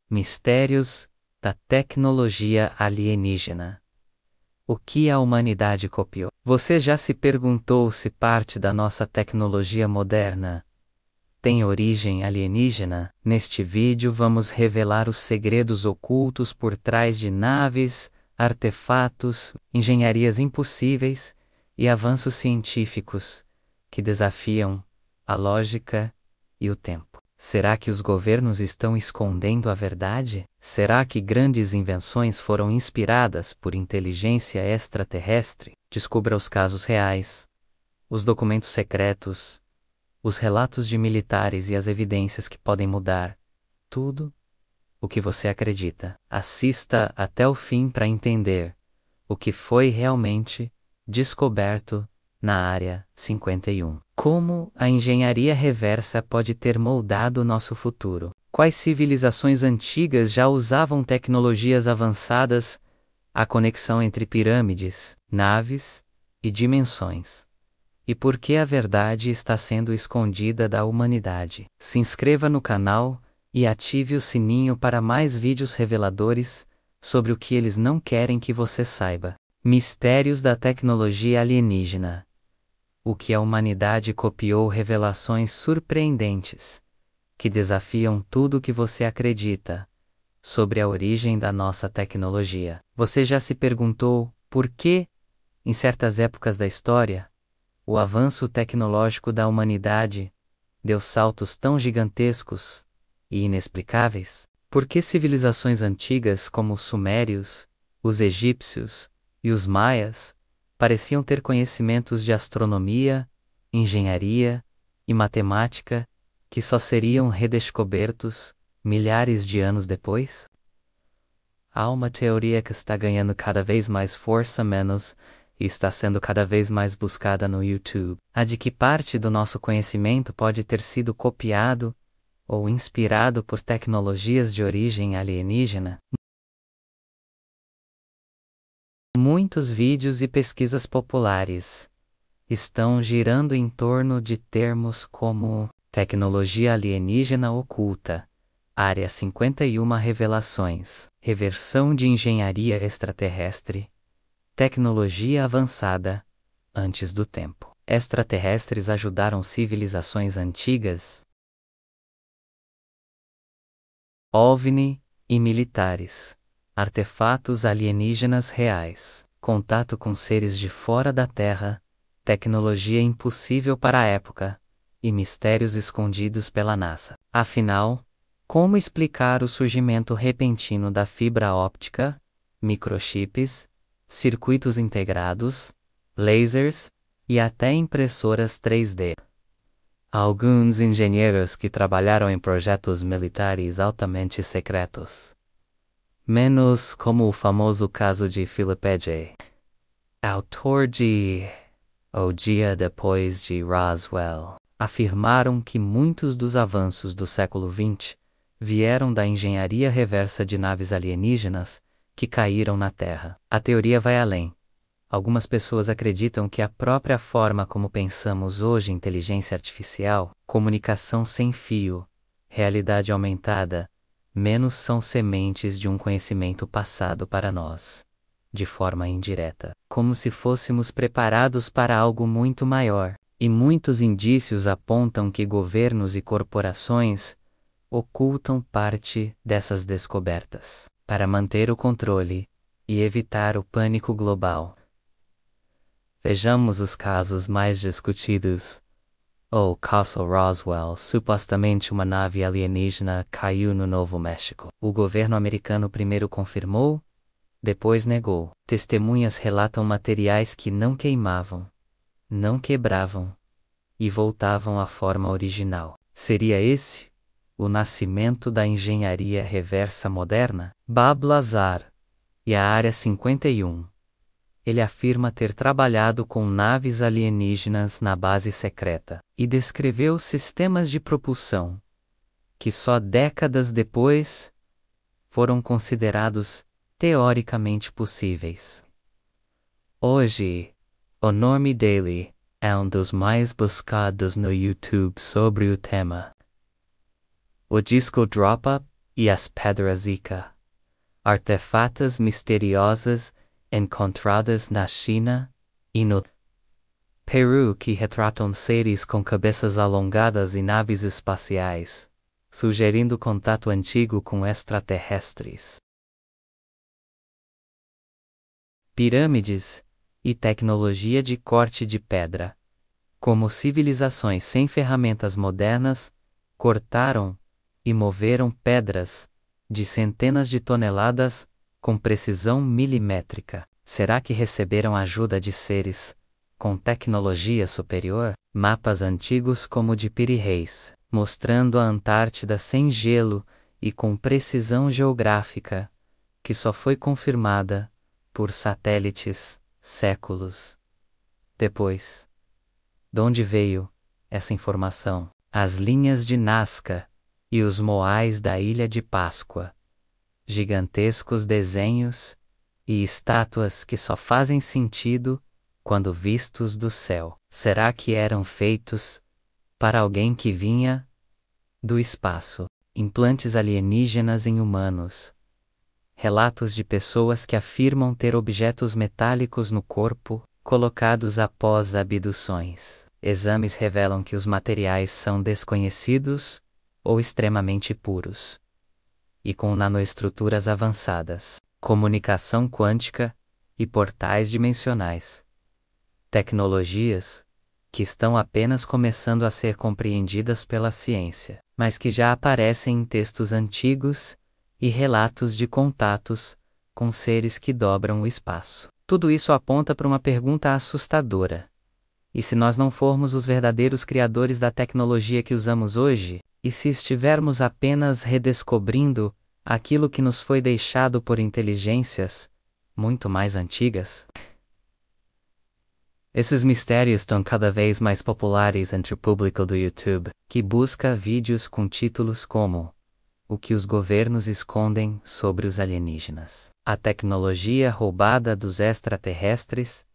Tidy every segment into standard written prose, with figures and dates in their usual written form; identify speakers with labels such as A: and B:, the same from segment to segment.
A: Mistérios da tecnologia alienígena. O que a humanidade copiou? Você já se perguntou se parte da nossa tecnologia moderna tem origem alienígena? Neste vídeo vamos revelar os segredos ocultos por trás de naves, artefatos, engenharias impossíveis e avanços científicos que desafiam a lógica e o tempo. Será que os governos estão escondendo a verdade? Será que grandes invenções foram inspiradas por inteligência extraterrestre? Descubra os casos reais, os documentos secretos, os relatos de militares e as evidências que podem mudar tudo o que você acredita. Assista até o fim para entender o que foi realmente descoberto na Área 51. Como a engenharia reversa pode ter moldado nosso futuro? Quais civilizações antigas já usavam tecnologias avançadas? A conexão entre pirâmides, naves e dimensões. E por que a verdade está sendo escondida da humanidade? Se inscreva no canal e ative o sininho para mais vídeos reveladores sobre o que eles não querem que você saiba. Mistérios da tecnologia alienígena. O que a humanidade copiou, revelações surpreendentes que desafiam tudo o que você acredita sobre a origem da nossa tecnologia. Você já se perguntou por que, em certas épocas da história, o avanço tecnológico da humanidade deu saltos tão gigantescos e inexplicáveis? Por que civilizações antigas como os sumérios, os egípcios e os maias pareciam ter conhecimentos de astronomia, engenharia e matemática que só seriam redescobertos milhares de anos depois? Há uma teoria que está ganhando cada vez mais força e está sendo cada vez mais buscada no YouTube. A de que parte do nosso conhecimento pode ter sido copiado ou inspirado por tecnologias de origem alienígena? Muitos vídeos e pesquisas populares estão girando em torno de termos como tecnologia alienígena oculta, Área 51 revelações, reversão de engenharia extraterrestre, tecnologia avançada antes do tempo. Extraterrestres ajudaram civilizações antigas, OVNI e militares, artefatos alienígenas reais, contato com seres de fora da Terra, tecnologia impossível para a época e mistérios escondidos pela NASA. Afinal, como explicar o surgimento repentino da fibra óptica, microchips, circuitos integrados, lasers e até impressoras 3D? Alguns engenheiros que trabalharam em projetos militares altamente secretos, menos como o famoso caso de Philip J., autor de O Dia Depois de Roswell, afirmaram que muitos dos avanços do século XX vieram da engenharia reversa de naves alienígenas que caíram na Terra. A teoria vai além. Algumas pessoas acreditam que a própria forma como pensamos hoje, inteligência artificial, comunicação sem fio, realidade aumentada, são sementes de um conhecimento passado para nós, de forma indireta, como se fôssemos preparados para algo muito maior. E muitos indícios apontam que governos e corporações ocultam parte dessas descobertas para manter o controle e evitar o pânico global. Vejamos os casos mais discutidos. O caso Roswell, supostamente uma nave alienígena caiu no Novo México. O governo americano primeiro confirmou, depois negou. Testemunhas relatam materiais que não queimavam, não quebravam e voltavam à forma original. Seria esse o nascimento da engenharia reversa moderna? Bob Lazar e a Área 51. Ele afirma ter trabalhado com naves alienígenas na base secreta e descreveu sistemas de propulsão que só décadas depois foram considerados teoricamente possíveis. Hoje, o nome dele é um dos mais buscados no YouTube sobre o tema. O disco Drop Up e as pedras Ica, artefatos misteriosos encontrados na China e no Peru que retratam seres com cabeças alongadas e naves espaciais, sugerindo contato antigo com extraterrestres. Pirâmides e tecnologia de corte de pedra. Como civilizações sem ferramentas modernas, cortaram e moveram pedras de centenas de toneladas com precisão milimétrica. Será que receberam ajuda de seres com tecnologia superior? Mapas antigos como o de Piri Reis, mostrando a Antártida sem gelo e com precisão geográfica, que só foi confirmada por satélites séculos depois. De onde veio essa informação? As linhas de Nazca e os moais da Ilha de Páscoa. Gigantescos desenhos e estátuas que só fazem sentido quando vistos do céu. Será que eram feitos para alguém que vinha do espaço? Implantes alienígenas em humanos. Relatos de pessoas que afirmam ter objetos metálicos no corpo, colocados após abduções. Exames revelam que os materiais são desconhecidos ou extremamente puros, e com nanoestruturas avançadas, comunicação quântica e portais dimensionais. Tecnologias que estão apenas começando a ser compreendidas pela ciência, mas que já aparecem em textos antigos e relatos de contatos com seres que dobram o espaço. Tudo isso aponta para uma pergunta assustadora. E se nós não formos os verdadeiros criadores da tecnologia que usamos hoje, e se estivermos apenas redescobrindo aquilo que nos foi deixado por inteligências muito mais antigas? Esses mistérios estão cada vez mais populares entre o público do YouTube, que busca vídeos com títulos como "O que os governos escondem sobre os alienígenas", "A tecnologia roubada dos extraterrestres",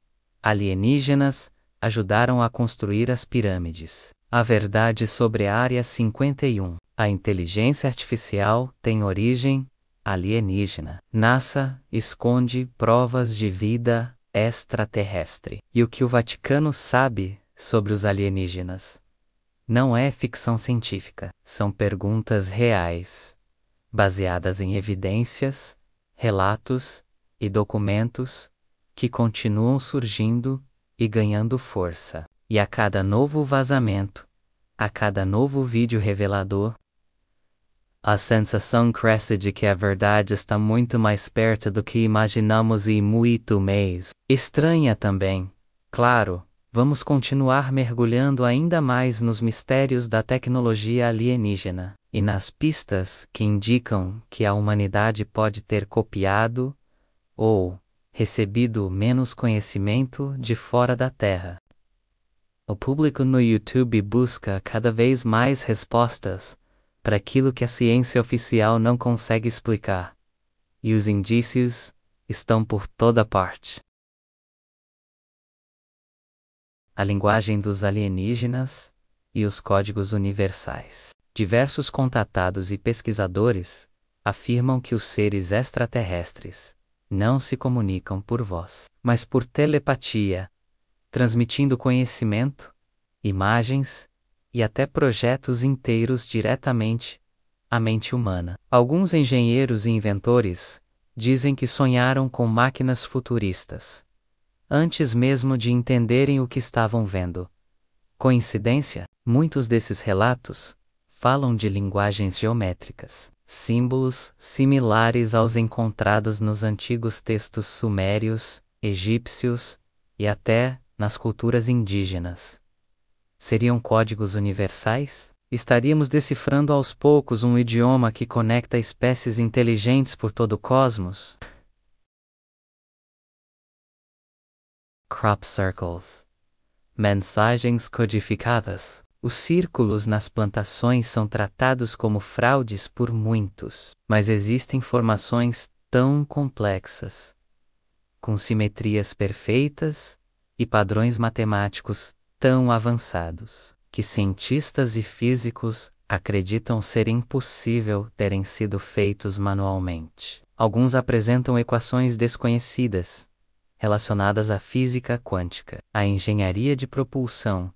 A: "Alienígenas ajudaram a construir as pirâmides", "A verdade sobre a Área 51", "A inteligência artificial tem origem alienígena", "NASA esconde provas de vida extraterrestre", e "O que o Vaticano sabe sobre os alienígenas". Não é ficção científica, são perguntas reais, baseadas em evidências, relatos e documentos que continuam surgindo e ganhando força. E a cada novo vazamento, a cada novo vídeo revelador, a sensação cresce de que a verdade está muito mais perto do que imaginamos e muito mais estranha também. Claro, vamos continuar mergulhando ainda mais nos mistérios da tecnologia alienígena e nas pistas que indicam que a humanidade pode ter copiado ou recebido menos conhecimento de fora da Terra. O público no YouTube busca cada vez mais respostas para aquilo que a ciência oficial não consegue explicar, e os indícios estão por toda parte. A linguagem dos alienígenas e os códigos universais. Diversos contatados e pesquisadores afirmam que os seres extraterrestres não se comunicam por voz, mas por telepatia, transmitindo conhecimento, imagens e até projetos inteiros diretamente à mente humana. Alguns engenheiros e inventores dizem que sonharam com máquinas futuristas, antes mesmo de entenderem o que estavam vendo. Coincidência? Muitos desses relatos falam de linguagens geométricas, símbolos similares aos encontrados nos antigos textos sumérios, egípcios e até nas culturas indígenas. Seriam códigos universais? Estaríamos decifrando aos poucos um idioma que conecta espécies inteligentes por todo o cosmos? Crop circles. Mensagens codificadas. Os círculos nas plantações são tratados como fraudes por muitos, mas existem formações tão complexas, com simetrias perfeitas e padrões matemáticos tão avançados, que cientistas e físicos acreditam ser impossível terem sido feitos manualmente. Alguns apresentam equações desconhecidas, relacionadas à física quântica, à engenharia de propulsão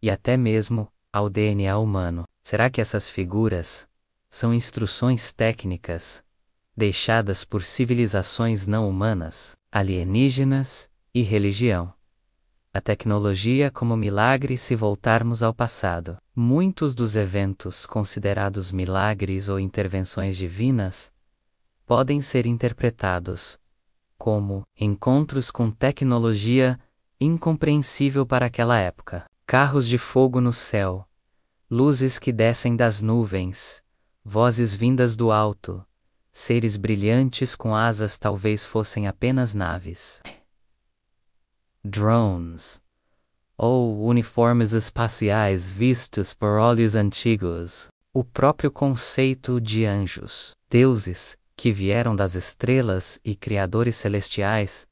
A: e até mesmo ao DNA humano. Será que essas figuras são instruções técnicas deixadas por civilizações não humanas, alienígenas e religião? A tecnologia como milagre se voltarmos ao passado. Muitos dos eventos considerados milagres ou intervenções divinas podem ser interpretados como encontros com tecnologia incompreensível para aquela época. Carros de fogo no céu, luzes que descem das nuvens, vozes vindas do alto, seres brilhantes com asas talvez fossem apenas naves. Drones, ou uniformes espaciais vistos por olhos antigos. O próprio conceito de anjos, deuses que vieram das estrelas e criadores celestiais,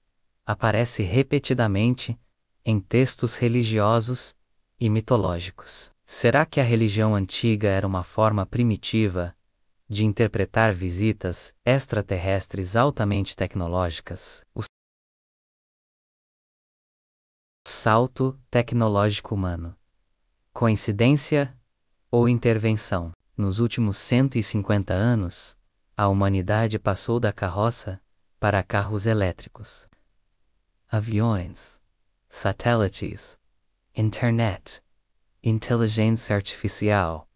A: aparece repetidamente em textos religiosos e mitológicos. Será que a religião antiga era uma forma primitiva de interpretar visitas extraterrestres altamente tecnológicas? O salto tecnológico humano. Coincidência ou intervenção? Nos últimos 150 anos, a humanidade passou da carroça para carros elétricos. Aviões, satélites, internet, inteligência artificial,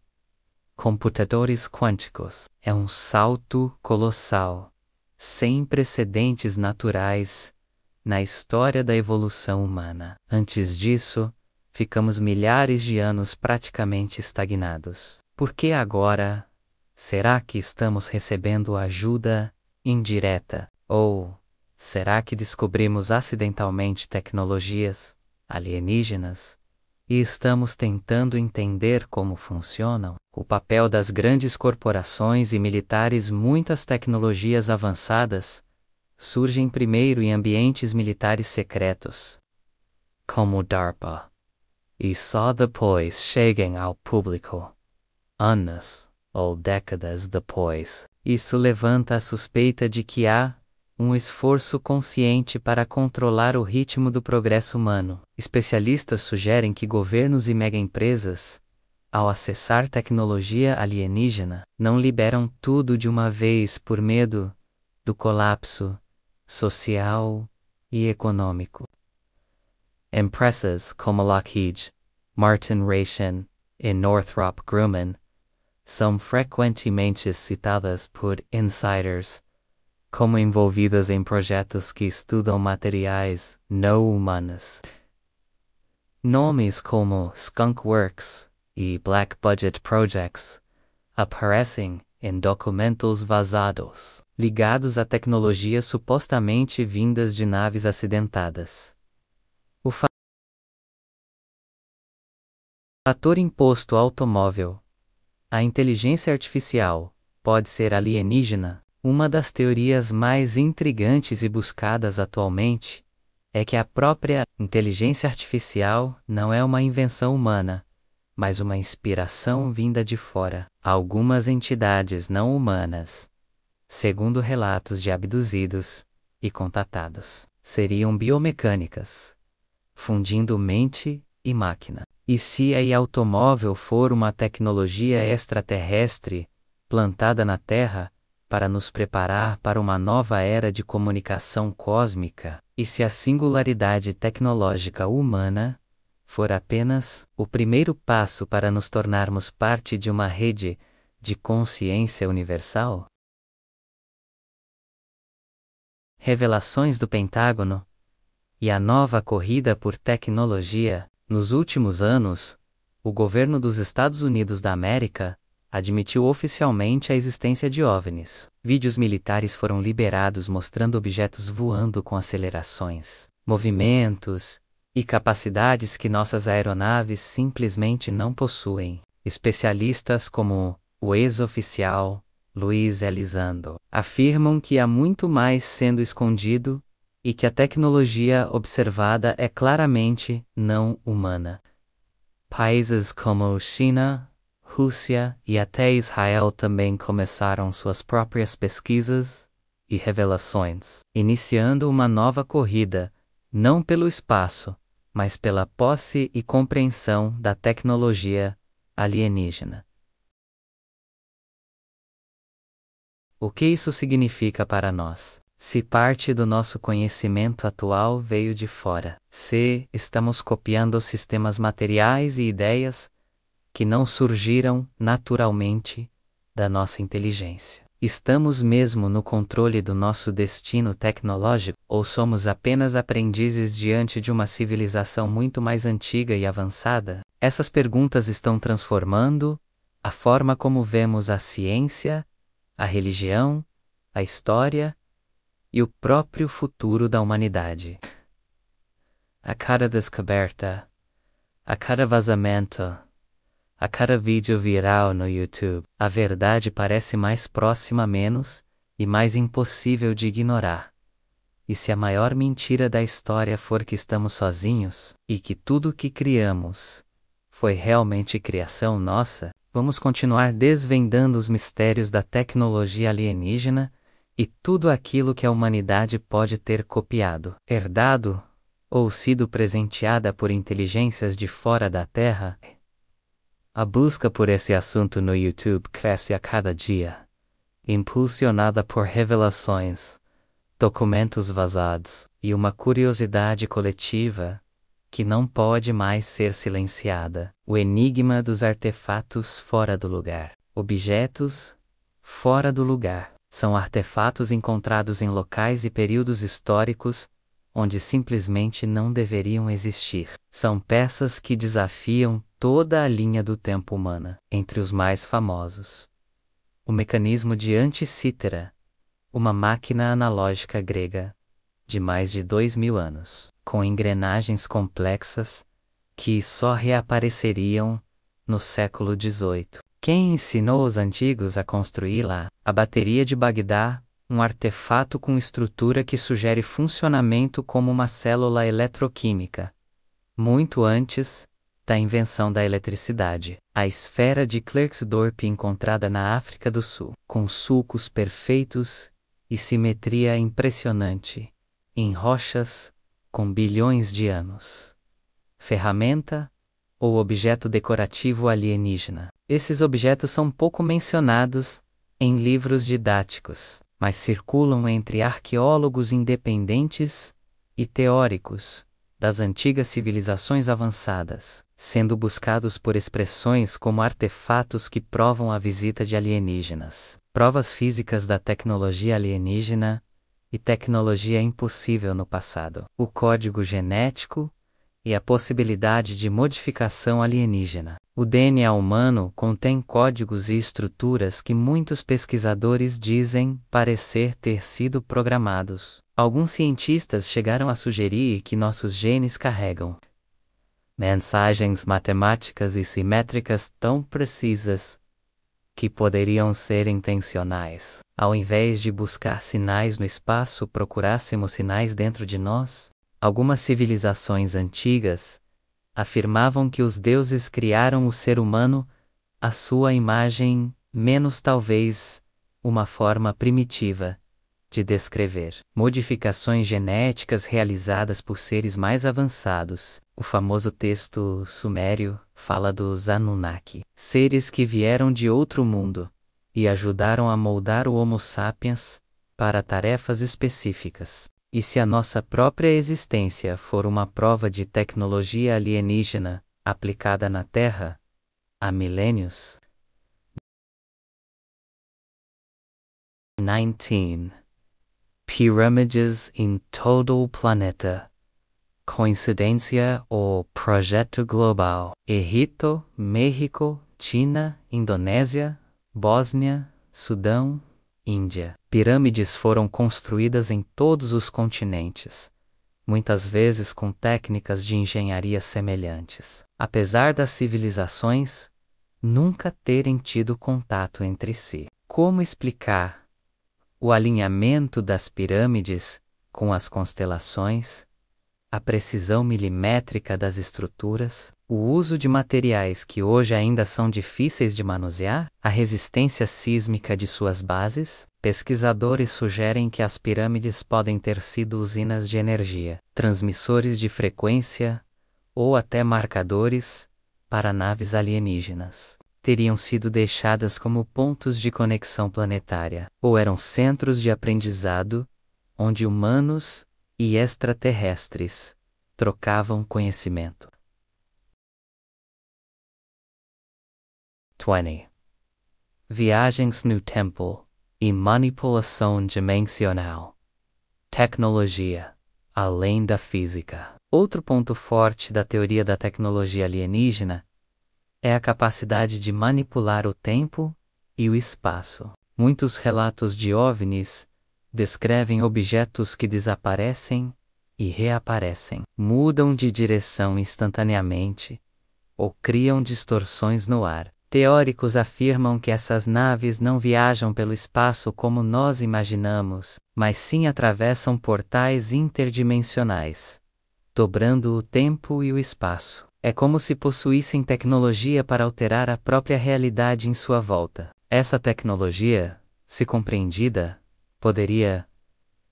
A: computadores quânticos. É um salto colossal, sem precedentes naturais na história da evolução humana. Antes disso, ficamos milhares de anos praticamente estagnados. Por que agora? Será que estamos recebendo ajuda indireta? Ou será que descobrimos acidentalmente tecnologias alienígenas e estamos tentando entender como funcionam? O papel das grandes corporações e militares. Muitas tecnologias avançadas surgem primeiro em ambientes militares secretos, como o DARPA, e só depois chegam ao público, anos ou décadas depois. Isso levanta a suspeita de que há um esforço consciente para controlar o ritmo do progresso humano. Especialistas sugerem que governos e megaempresas, ao acessar tecnologia alienígena, não liberam tudo de uma vez por medo do colapso social e econômico. Empresas como Lockheed, Martin Raytheon e Northrop Grumman são frequentemente citadas por insiders como envolvidas em projetos que estudam materiais não humanos. Nomes como Skunk Works e Black Budget Projects aparecem em documentos vazados, ligados a tecnologias supostamente vindas de naves acidentadas. O fator imposto ao automóvel. A inteligência artificial pode ser alienígena? Uma das teorias mais intrigantes e buscadas atualmente é que a própria inteligência artificial não é uma invenção humana, mas uma inspiração vinda de fora. Algumas entidades não humanas, segundo relatos de abduzidos e contatados, seriam biomecânicas, fundindo mente e máquina. E se a automóvel for uma tecnologia extraterrestre, plantada na Terra, para nos preparar para uma nova era de comunicação cósmica? E se a singularidade tecnológica humana for apenas o primeiro passo para nos tornarmos parte de uma rede de consciência universal? Revelações do Pentágono e a nova corrida por tecnologia. Nos últimos anos, o governo dos Estados Unidos da América admitiu oficialmente a existência de OVNIs. Vídeos militares foram liberados mostrando objetos voando com acelerações, movimentos e capacidades que nossas aeronaves simplesmente não possuem. Especialistas como o ex-oficial Luiz Elizondo afirmam que há muito mais sendo escondido e que a tecnologia observada é claramente não humana. Países como China, Rússia e até Israel também começaram suas próprias pesquisas e revelações, iniciando uma nova corrida, não pelo espaço, mas pela posse e compreensão da tecnologia alienígena. O que isso significa para nós? Se parte do nosso conhecimento atual veio de fora, se estamos copiando sistemas materiais e ideias que não surgiram naturalmente da nossa inteligência. Estamos mesmo no controle do nosso destino tecnológico ou somos apenas aprendizes diante de uma civilização muito mais antiga e avançada? Essas perguntas estão transformando a forma como vemos a ciência, a religião, a história e o próprio futuro da humanidade. A cada descoberta, a cada vazamento, a cada vídeo viral no YouTube, a verdade parece mais próxima a menos e mais impossível de ignorar. E se a maior mentira da história for que estamos sozinhos e que tudo o que criamos foi realmente criação nossa, vamos continuar desvendando os mistérios da tecnologia alienígena e tudo aquilo que a humanidade pode ter copiado, herdado ou sido presenteada por inteligências de fora da Terra. A busca por esse assunto no YouTube cresce a cada dia, impulsionada por revelações, documentos vazados e uma curiosidade coletiva que não pode mais ser silenciada. O enigma dos artefatos fora do lugar. Objetos fora do lugar são artefatos encontrados em locais e períodos históricos onde simplesmente não deveriam existir. São peças que desafiam toda a linha do tempo humana. Entre os mais famosos, o mecanismo de Anticítera, uma máquina analógica grega de mais de 2000 anos, com engrenagens complexas que só reapareceriam no século XVIII. Quem ensinou os antigos a construí-la? A bateria de Bagdá, um artefato com estrutura que sugere funcionamento como uma célula eletroquímica, muito antes da invenção da eletricidade. A esfera de Klerksdorp encontrada na África do Sul, com sulcos perfeitos e simetria impressionante, em rochas com bilhões de anos. Ferramenta ou objeto decorativo alienígena. Esses objetos são pouco mencionados em livros didáticos, mas circulam entre arqueólogos independentes e teóricos das antigas civilizações avançadas, sendo buscados por expressões como artefatos que provam a visita de alienígenas, provas físicas da tecnologia alienígena e tecnologia impossível no passado, o código genético e a possibilidade de modificação alienígena. O DNA humano contém códigos e estruturas que muitos pesquisadores dizem parecer ter sido programados. Alguns cientistas chegaram a sugerir que nossos genes carregam mensagens matemáticas e simétricas tão precisas que poderiam ser intencionais. Ao invés de buscar sinais no espaço, procurássemos sinais dentro de nós. Algumas civilizações antigas afirmavam que os deuses criaram o ser humano à sua imagem, menos talvez uma forma primitiva de descrever modificações genéticas realizadas por seres mais avançados. O famoso texto sumério fala dos Anunnaki, seres que vieram de outro mundo e ajudaram a moldar o Homo sapiens para tarefas específicas. E se a nossa própria existência for uma prova de tecnologia alienígena aplicada na Terra há milênios? 19. Pirâmides em todo o planeta. Coincidência ou projeto global? Egito, México, China, Indonésia, Bósnia, Sudão, Índia. Pirâmides foram construídas em todos os continentes, muitas vezes com técnicas de engenharia semelhantes. Apesar das civilizações nunca terem tido contato entre si. Como explicar o alinhamento das pirâmides com as constelações, a precisão milimétrica das estruturas, O uso de materiais que hoje ainda são difíceis de manusear, a resistência sísmica de suas bases, pesquisadores sugerem que as pirâmides podem ter sido usinas de energia, transmissores de frequência ou até marcadores para naves alienígenas. Teriam sido deixadas como pontos de conexão planetária, ou eram centros de aprendizado, onde humanos e extraterrestres trocavam conhecimento. 20. Viagens no tempo e manipulação dimensional. Tecnologia, além da física. Outro ponto forte da teoria da tecnologia alienígena é a capacidade de manipular o tempo e o espaço. Muitos relatos de OVNIs descrevem objetos que desaparecem e reaparecem, mudam de direção instantaneamente ou criam distorções no ar. Teóricos afirmam que essas naves não viajam pelo espaço como nós imaginamos, mas sim atravessam portais interdimensionais, dobrando o tempo e o espaço. É como se possuíssem tecnologia para alterar a própria realidade em sua volta. Essa tecnologia, se compreendida, poderia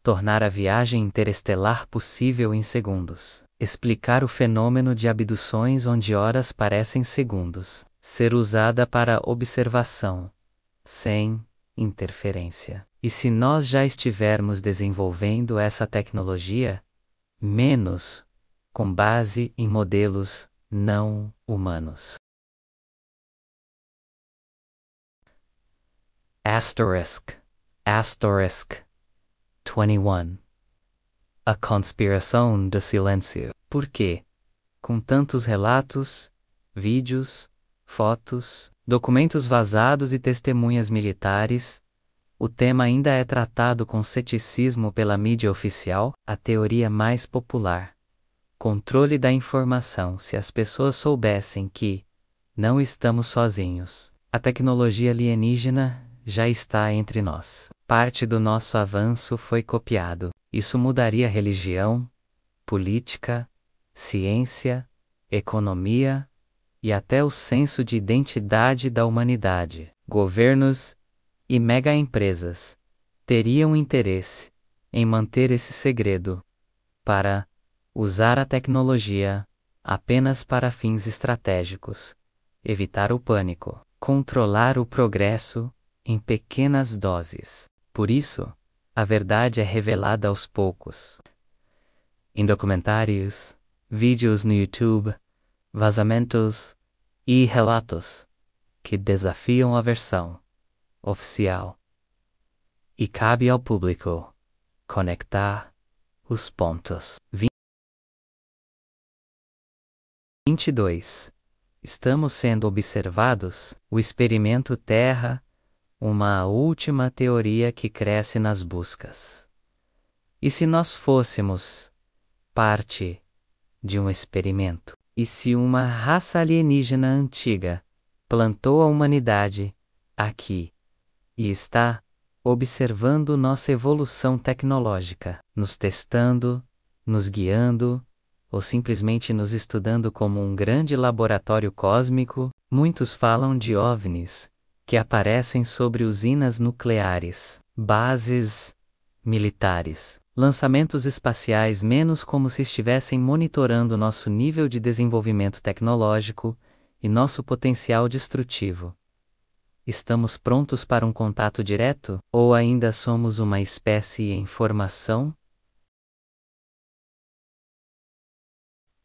A: tornar a viagem interestelar possível em segundos, explicar o fenômeno de abduções onde horas parecem segundos, ser usada para observação, sem interferência. E se nós já estivermos desenvolvendo essa tecnologia, menos com base em modelos não humanos. Asterisk 21. A conspiração do silêncio. Por quê? Com tantos relatos, vídeos, fotos, documentos vazados e testemunhas militares, o tema ainda é tratado com ceticismo pela mídia oficial. A teoria mais popular: controle da informação. Se as pessoas soubessem que não estamos sozinhos, a tecnologia alienígena já está entre nós. Parte do nosso avanço foi copiado. Isso mudaria religião, política, ciência, economia e até o senso de identidade da humanidade. Governos e mega-empresas teriam interesse em manter esse segredo, para usar a tecnologia apenas para fins estratégicos, evitar o pânico, controlar o progresso em pequenas doses. Por isso, a verdade é revelada aos poucos. Em documentários, vídeos no YouTube, vazamentos e relatos que desafiam a versão oficial. E cabe ao público conectar os pontos. 22. Estamos sendo observados. O experimento Terra, uma última teoria que cresce nas buscas. E se nós fôssemos parte de um experimento? E se uma raça alienígena antiga plantou a humanidade aqui e está observando nossa evolução tecnológica, nos testando, nos guiando, ou simplesmente nos estudando como um grande laboratório cósmico? Muitos falam de OVNIs que aparecem sobre usinas nucleares, bases militares, lançamentos espaciais, menos como se estivessem monitorando nosso nível de desenvolvimento tecnológico e nosso potencial destrutivo. Estamos prontos para um contato direto, ou ainda somos uma espécie em formação?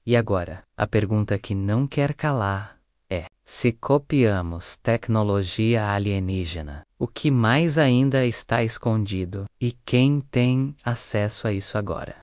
A: E agora, a pergunta que não quer calar é: se copiamos tecnologia alienígena, o que mais ainda está escondido? E quem tem acesso a isso agora?